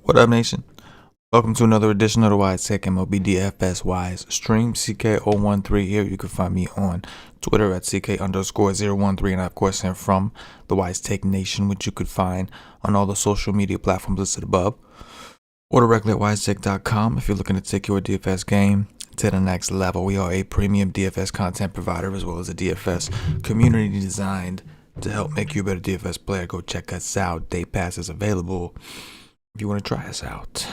What up, nation? Welcome to another edition of the WiseTake MLB DFS Wise Stream. CK013 here. You can find me on Twitter at CK_013, and of course, I'm from the WiseTake Nation, which you could find on all the social media platforms listed above, or directly at WiseTake.com if you're looking to take your DFS game to the next level. We are a premium DFS content provider as well as a DFS community designed to help make you a better DFS player. Go check us out. Day Pass is available if you want to try us out.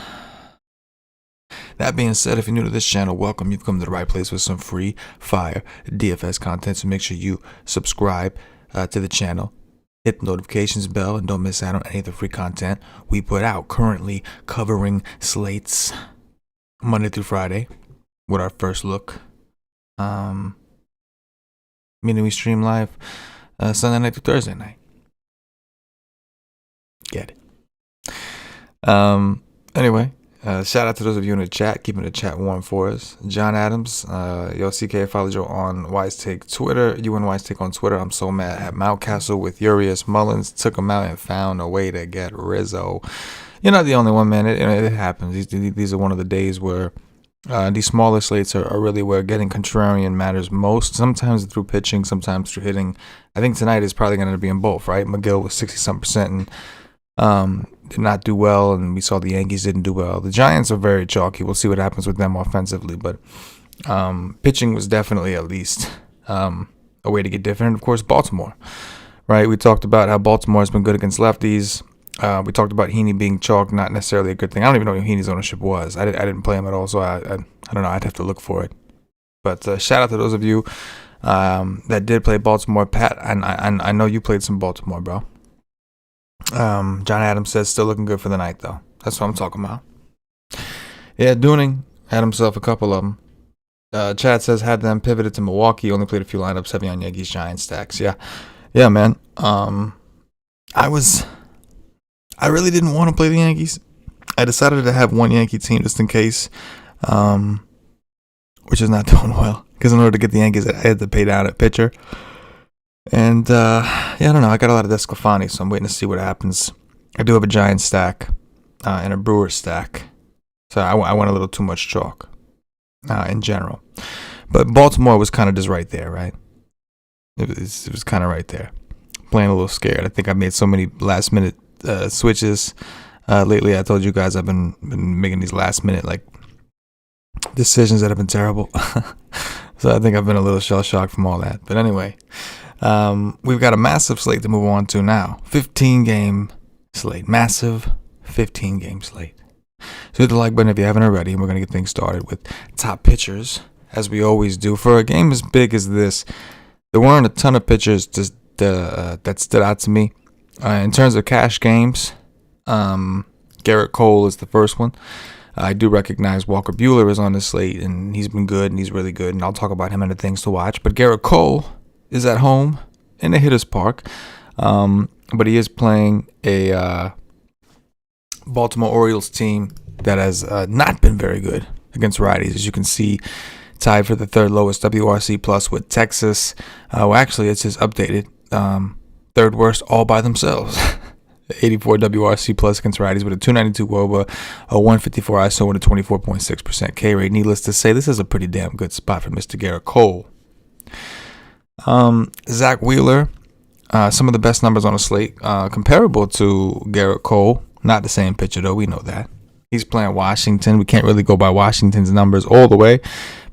That being said, if you're new to this channel, welcome. You've come to the right place with some free fire DFS content, so make sure you subscribe to the channel, hit the notifications bell, and don't miss out on any of the free content we put out. Currently covering slates Monday through Friday with our first look, meaning we stream live Sunday night through Thursday night. Get it. Anyway, shout out to those of you in the chat, keeping the chat warm for us. John Adams, CK, followed you on WiseTake Twitter. You and WiseTake on Twitter. I'm so mad at Mountcastle with Urias Mullins. Took him out and found a way to get Rizzo. You're not the only one, man. It happens. These are one of the days where these smaller slates are really where getting contrarian matters most. Sometimes through pitching, sometimes through hitting. I think tonight is probably going to be in both, right? McGill was 60-some% and did not do well, and we saw the Yankees didn't do well. The Giants are very chalky. We'll see what happens with them offensively, but pitching was definitely at least a way to get different. And of course, Baltimore, right? We talked about how Baltimore has been good against lefties. We talked about Heaney being chalk, not necessarily a good thing. I don't even know who Heaney's ownership was. I didn't play him at all, so I don't know. I'd have to look for it. But shout out to those of you that did play Baltimore. Pat, and I know you played some Baltimore, bro. John Adams says still looking good for the night, though. That's what I'm talking about. Yeah, Dooning had himself a couple of them. Chad says had them pivoted to Milwaukee. Only played a few lineups heavy on Yankees Giants stacks. Yeah, man. I really didn't want to play the Yankees. I decided to have one Yankee team just in case, which is not doing well. Because in order to get the Yankees, I had to pay down at pitcher. And, I don't know. I got a lot of Desclafani, so I'm waiting to see what happens. I do have a Giants stack and a Brewers stack. So I went a little too much chalk in general. But Baltimore was kind of just right there, right? It was kind of right there. Playing a little scared. I think I made so many last-minute switches lately. I told you guys I've been making these last-minute, decisions that have been terrible. So I think I've been a little shell-shocked from all that. But anyway, we've got a massive slate to move on to now. 15-game slate. Massive 15-game slate. So hit the like button if you haven't already, and we're going to get things started with top pitchers, as we always do. For a game as big as this, there weren't a ton of pitchers that stood out to me. In terms of cash games, Garrett Cole is the first one. I do recognize Walker Buehler is on the slate, and he's been good, and he's really good, and I'll talk about him and the things to watch. But Garrett Cole is at home in the hitter's park, but he is playing a Baltimore Orioles team that has not been very good against righties. As you can see, tied for the third lowest WRC plus with Texas. Well, actually, it's just updated. Third worst all by themselves. 84 WRC plus against righties with a 292 WOBA, a 154 ISO, and a 24.6% K rate. Needless to say, this is a pretty damn good spot for Mr. Garrett Cole. Zach Wheeler, some of the best numbers on the slate, comparable to Garrett Cole. Not the same pitcher, though. We know that. He's playing Washington. We can't really go by Washington's numbers all the way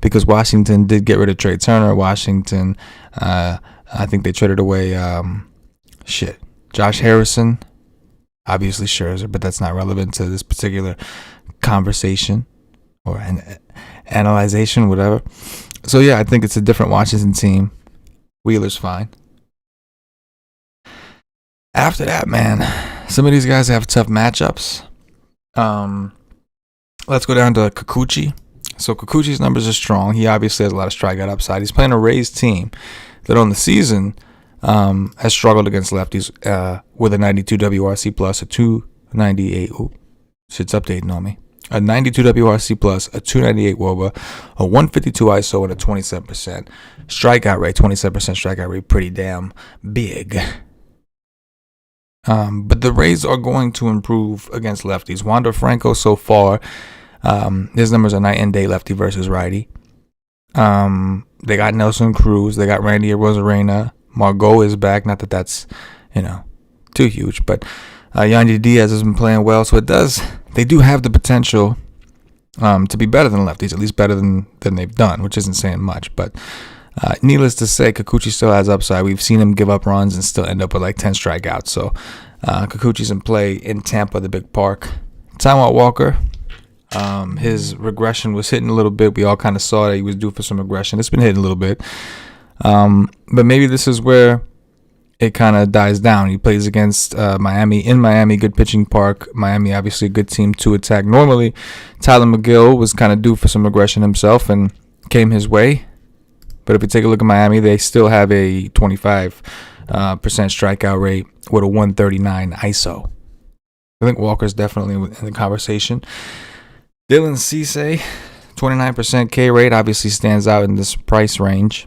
because Washington did get rid of Trey Turner. Washington, I think they traded away, Josh Harrison. Obviously Scherzer, but that's not relevant to this particular conversation or analyzation, whatever. So, yeah, I think it's a different Washington team. Wheeler's fine. After that, man, some of these guys have tough matchups. Let's go down to Kikuchi. So Kikuchi's numbers are strong. He obviously has a lot of strikeout upside. He's playing a Rays team that on the season has struggled against lefties with a 92 WRC plus, a 298. Shit's updating on me. A 92 WRC plus, a 298 WOBA, a 152 ISO, and a 27% strikeout rate. 27% strikeout rate, pretty damn big. But the Rays are going to improve against lefties. Wander Franco so far, his numbers are night and day, lefty versus righty. They got Nelson Cruz. They got Randy Arozarena. Margot is back. Not that that's, too huge, but Yandy Diaz has been playing well. So they do have the potential to be better than lefties, at least better than they've done, which isn't saying much. But needless to say, Kikuchi still has upside. We've seen him give up runs and still end up with like 10 strikeouts. So Kikuchi's in play in Tampa, the big park. Taijuan Walker, his regression was hitting a little bit. We all kind of saw that he was due for some regression. It's been hitting a little bit. But maybe this is where it kind of dies down. He plays against Miami in Miami, good pitching park. Miami, obviously, a good team to attack. Normally, Tyler McGill was kind of due for some regression himself and came his way. But if you take a look at Miami, they still have a 25% strikeout rate with a 139 ISO. I think Walker's definitely in the conversation. Dylan Cease, 29% K rate, obviously stands out in this price range.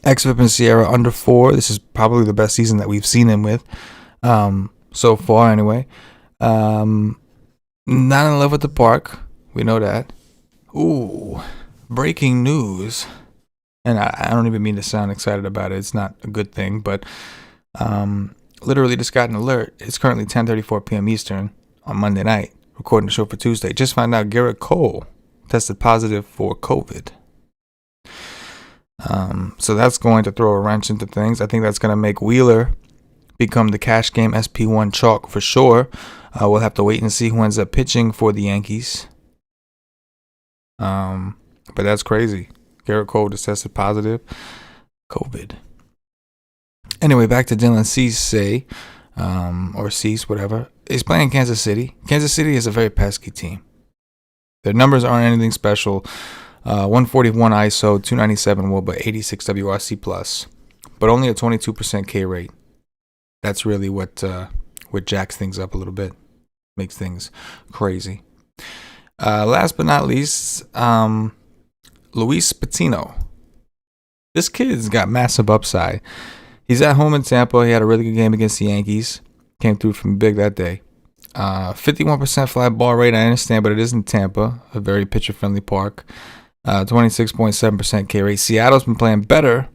XFIP and Sierra under 4. This is probably the best season that we've seen him with so far anyway. Not in love with the park. We know that. Ooh, breaking news. And I don't even mean to sound excited about it. It's not a good thing, but literally just got an alert. It's currently 10:34 p.m. Eastern on Monday night, recording the show for Tuesday. Just found out Garrett Cole tested positive for COVID. So that's going to throw a wrench into things. I think that's going to make Wheeler become the cash game SP1 chalk for sure. We'll have to wait and see who ends up pitching for the Yankees. But that's crazy. Garrett Cole just tested positive. COVID. Anyway, back to Dylan Cease, or Cease, whatever. He's playing Kansas City. Kansas City is a very pesky team. Their numbers aren't anything special. 141 ISO, 297 WOBA, but 86 WRC plus, but only a 22% K rate. That's really what jacks things up a little bit, makes things crazy. Last but not least, Luis Patino. This kid's got massive upside. He's at home in Tampa. He had a really good game against the Yankees. Came through from big that day. 51% fly ball rate, I understand, but it is in Tampa, a very pitcher-friendly park. 26.7% K rate. Seattle's been playing better,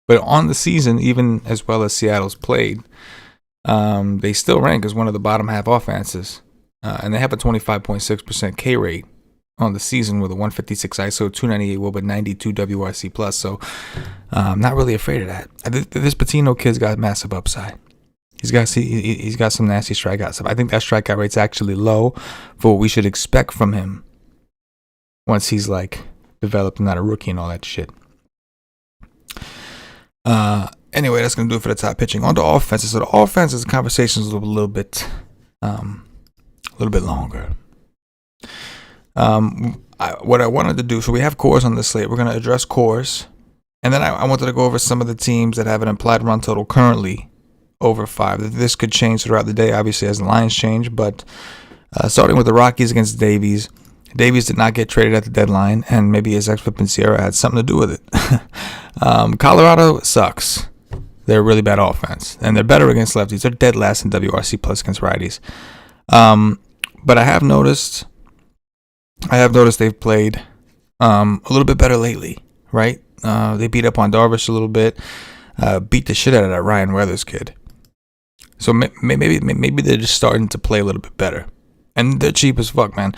but on the season, even as well as Seattle's played, they still rank as one of the bottom half offenses. And they have a 25.6% K rate on the season with a 156 ISO, 298 WOBA, 92 WRC plus. So I'm not really afraid of that. This Patino kid's got massive upside. He's got some nasty strikeout stuff. I think that strikeout rate's actually low for what we should expect from him once he's like developed and not a rookie and all that shit. Anyway, that's gonna do it for the top pitching. On to offenses. So the offenses conversation is a little bit longer. What I wanted to do, so we have cores on the slate. We're gonna address cores, and then I wanted to go over some of the teams that have an implied run total currently over 5. This could change throughout the day, obviously, as the lines change. But starting with the Rockies against Davies. Davies did not get traded at the deadline, and maybe his XFIP and Sierra had something to do with it. Colorado sucks. They're a really bad offense, and they're better against lefties. They're dead last in WRC plus against righties. But I have noticed they've played a little bit better lately, right? They beat up on Darvish a little bit, beat the shit out of that Ryan Weathers kid. So maybe they're just starting to play a little bit better. And they're cheap as fuck, man.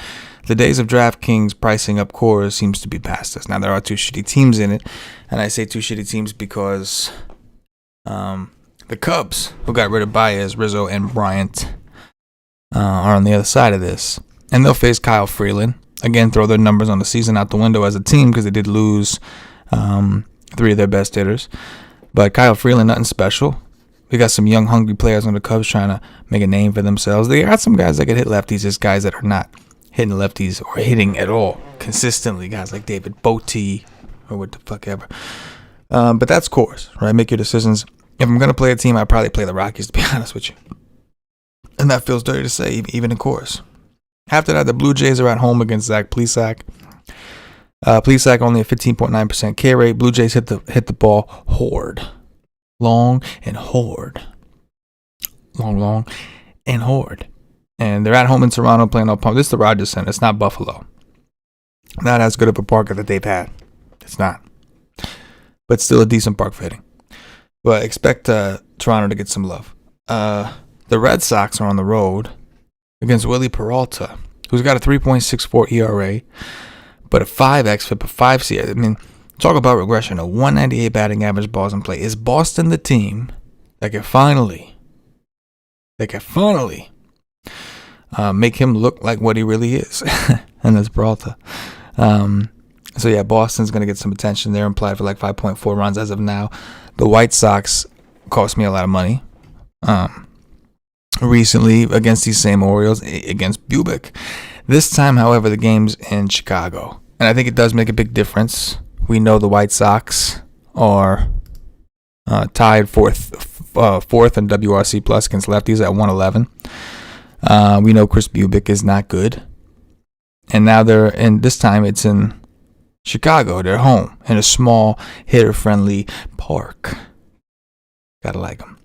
The days of DraftKings pricing up cores seems to be past us. Now, there are 2 shitty teams in it. And I say 2 shitty teams because the Cubs, who got rid of Baez, Rizzo, and Bryant, are on the other side of this. And they'll face Kyle Freeland. Again, throw their numbers on the season out the window as a team because they did lose 3 of their best hitters. But Kyle Freeland, nothing special. We got some young, hungry players on the Cubs trying to make a name for themselves. They got some guys that can hit lefties. There's guys that are not hitting lefties or hitting at all consistently. Guys like David Bote or what the fuck ever. But that's cores, right? Make your decisions. If I'm going to play a team, I'd probably play the Rockies, to be honest with you. And that feels dirty to say, even in cores. After that, the Blue Jays are at home against Zach Plesac. Plesac only a 15.9% K rate. Blue Jays hit the ball hard. Long and hard. long, and horde. And they're at home in Toronto playing up. This is the Rogers Center. It's not Buffalo. Not as good of a park that they've had. It's not. But still a decent park for hitting. But expect Toronto to get some love. The Red Sox are on the road against Willie Peralta, who's got a 3.64 ERA, but a 5 xFIP, a 5 C. I mean, talk about regression. A 198 batting average, balls in play. Is Boston the team that can finally make him look like what he really is? And that's Peralta. So yeah, Boston's going to get some attention. They're implied for like 5.4 runs as of now. The White Sox cost me a lot of money recently against these same Orioles, against Bubic. This time, however, the game's in Chicago. And I think it does make a big difference. We know the White Sox are tied fourth in WRC plus against lefties at 111. We know Chris Bubic is not good. And now this time it's in Chicago. They're home in a small hitter-friendly park. Gotta like them.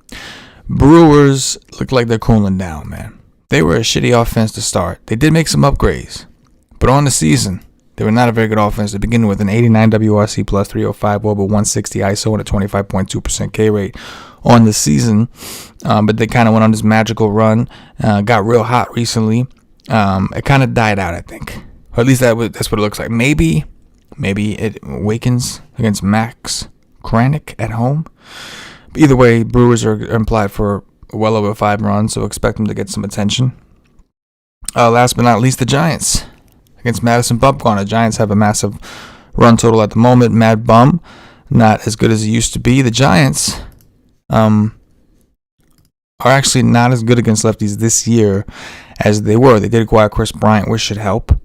Brewers look like they're cooling down, man. They were a shitty offense to start. They did make some upgrades, but on the season, they were not a very good offense to begin with. An 89 WRC plus, 305 over, 160 ISO, and a 25.2% K rate on the season. But they kind of went on this magical run. Got real hot recently. It kind of died out, I think. Or at least that's what it looks like. Maybe it awakens against Max Kranick at home. But either way, Brewers are implied for well over 5 runs, so expect them to get some attention. Last but not least, the Giants against Madison Bumgarner. The Giants have a massive run total at the moment. Mad Bum, not as good as he used to be. The Giants are actually not as good against lefties this year as they were. They did acquire Chris Bryant, which should help.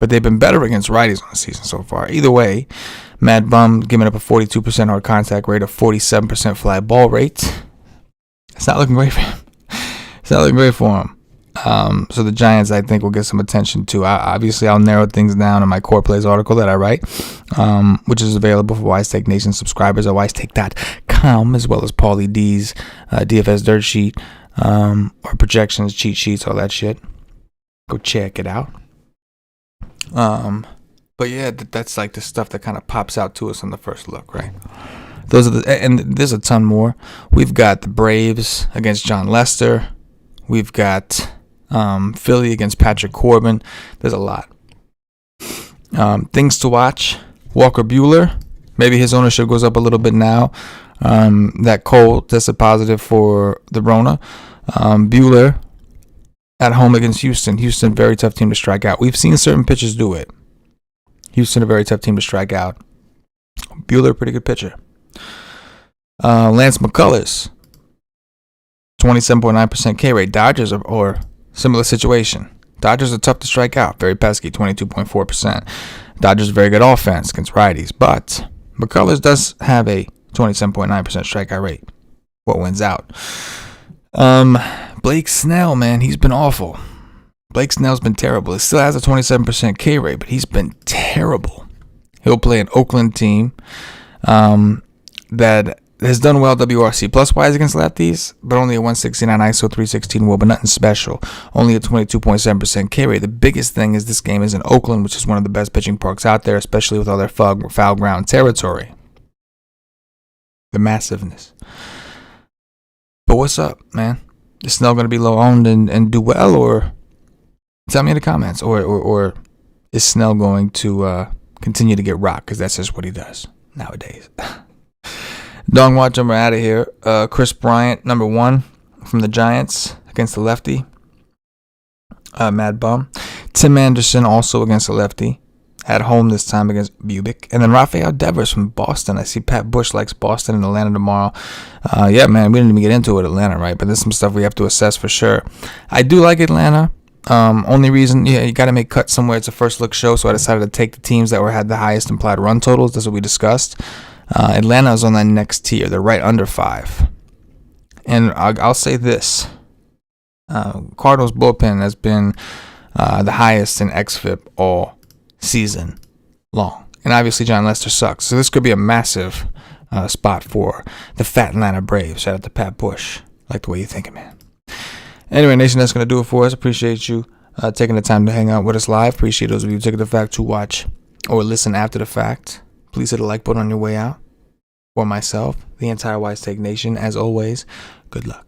But they've been better against righties on the season so far. Either way, Mad Bum giving up a 42% hard contact rate, a 47% fly ball rate. It's not looking great for him. It's not looking great for him. So the Giants, I think, will get some attention too. Obviously, I'll narrow things down in my Core Plays article that I write, which is available for WiseTake Nation subscribers at wisetake.com, as well as Paulie D's DFS Dirt Sheet, or projections, cheat sheets, all that shit. Go check it out. But yeah, that's like the stuff that kind of pops out to us on the first look, right? Those are and there's a ton more. We've got the Braves against John Lester. We've got Philly against Patrick Corbin. There's a lot. Things to watch. Walker Buehler. Maybe his ownership goes up a little bit now. That Cole tested positive for the Rona. Buehler at home against Houston. Houston, very tough team to strike out. We've seen certain pitchers do it. Houston, a very tough team to strike out. Buehler, pretty good pitcher. Lance McCullers, 27.9% K rate. Dodgers or similar situation. Dodgers are tough to strike out. Very pesky, 22.4%. Dodgers very good offense against righties. But McCullers does have a 27.9% strikeout rate. What wins out? Blake Snell, man, he's been awful. Blake Snell's been terrible. He still has a 27% K rate, but he's been terrible. He'll play an Oakland team that has done well WRC plus wise against lefties, but only a 169 ISO, 316 WOBA, but nothing special. Only a 22.7% K rate. The biggest thing is this game is in Oakland, which is one of the best pitching parks out there, especially with all their foul ground territory. The massiveness. But what's up, man? Is Snell going to be low owned and do well, or tell me in the comments, or is Snell going to continue to get rocked, because that's just what he does nowadays. Dong watch, we're out of here. Chris Bryant, number 1 from the Giants against the lefty. Mad Bum. Tim Anderson also against the lefty. At home this time against Bubic. And then Rafael Devers from Boston. I see Pat Bush likes Boston and Atlanta tomorrow. Yeah, man, we didn't even get into it, Atlanta, right? But there's some stuff we have to assess for sure. I do like Atlanta. Only reason, you got to make cuts somewhere. It's a first look show, so I decided to take the teams that had the highest implied run totals. That's what we discussed. Atlanta is on that next tier. They're right under 5. And I'll say this. Cardinals bullpen has been the highest in xFIP all season long. And obviously John Lester sucks. So this could be a massive spot for the fat Atlanta Braves. Shout out to Pat Bush. Like the way you're thinking, man. Anyway, Nation, that's going to do it for us. Appreciate you taking the time to hang out with us live. Appreciate those of you taking the fact to watch or listen after the fact. Please hit a like button on your way out. For myself, the entire WiseTake Nation, as always, good luck.